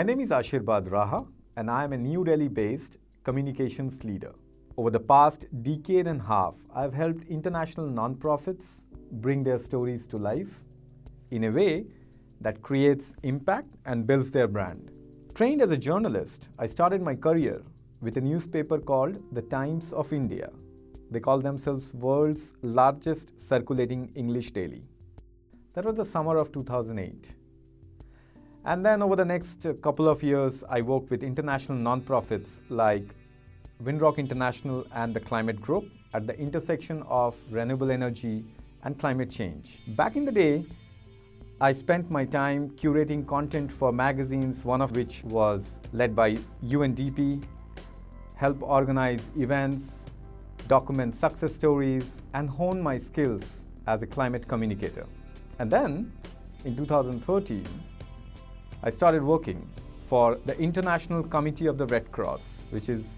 My name is ashirbad.raha, and I am a New Delhi-based communications leader. Over the past decade and a half, I've helped international nonprofits bring their stories to life in a way that creates impact and builds their brand. Trained as a journalist, I started my career with a newspaper called The Times of India. They call themselves world's largest circulating English daily. That was the summer of 2008. And then over the next couple of years, I worked with international nonprofits like Windrock International and the Climate Group at the intersection of renewable energy and climate change. Back in the day, I spent my time curating content for magazines, one of which was led by UNDP, help organize events, document success stories, and hone my skills as a climate communicator. And then in 2013, I started working for the International Committee of the Red Cross, which is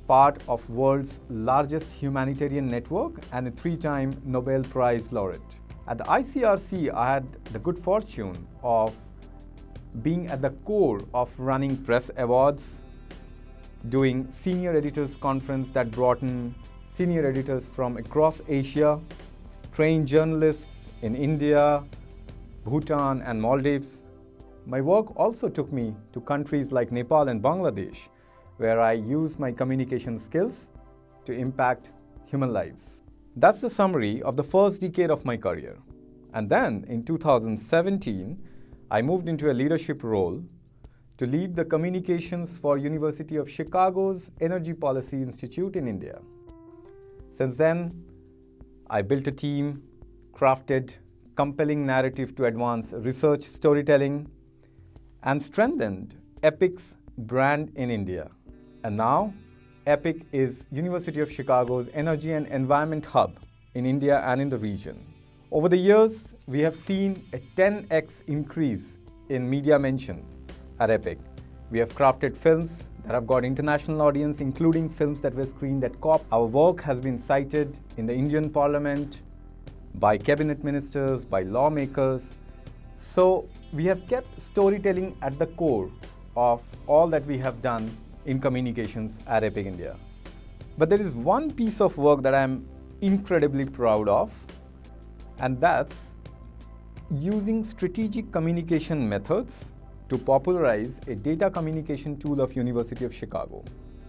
part of world's largest humanitarian network and a 3-time Nobel Prize laureate. At the ICRC, I had the good fortune of being at the core of running press awards, doing senior editors conference that brought in senior editors from across Asia, trained journalists in India, Bhutan, and Maldives. My work also took me to countries like Nepal and Bangladesh, where I used my communication skills to impact human lives. That's the summary of the first decade of my career. And then in 2017, I moved into a leadership role to lead the communications for University of Chicago's Energy Policy Institute in India. Since then, I built a team, crafted compelling narrative to advance research storytelling, and strengthened EPIC's brand in India. And now, EPIC is University of Chicago's energy and environment hub in India and in the region. Over the years, we have seen a 10x increase in media mention at EPIC. We have crafted films that have got international audience, including films that were screened at COP. Our work has been cited in the Indian Parliament, by cabinet ministers, by lawmakers. So we have kept storytelling at the core of all that we have done in communications at EPIC India. But there is one piece of work that I'm incredibly proud of, and that's using strategic communication methods to popularize a data communication tool of University of Chicago.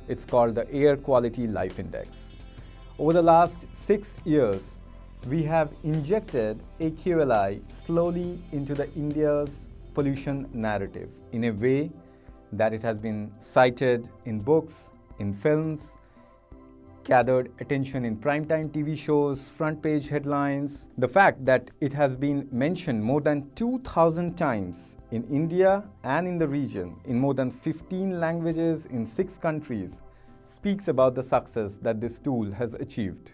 It's called the Air Quality Life Index. Over the last 6 years, we have injected AQLI slowly into the India's pollution narrative in a way that it has been cited in books, in films, gathered attention in primetime TV shows, front page headlines. The fact that it has been mentioned more than 2,000 times in India and in the region, in more than 15 languages in 6 countries, speaks about the success that this tool has achieved.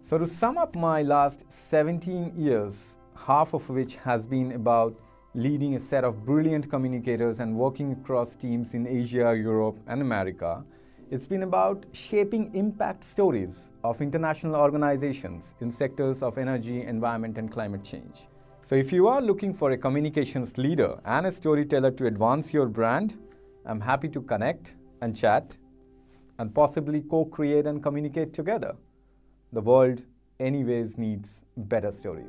So to sum up my last 17 years, half of which has been about leading a set of brilliant communicators and working across teams in Asia, Europe, and America, it's been about shaping impact stories of international organizations in sectors of energy, environment, and climate change. So if you are looking for a communications leader and a storyteller to advance your brand, I'm happy to connect and chat and possibly co-create and communicate together. The world anyways needs better stories.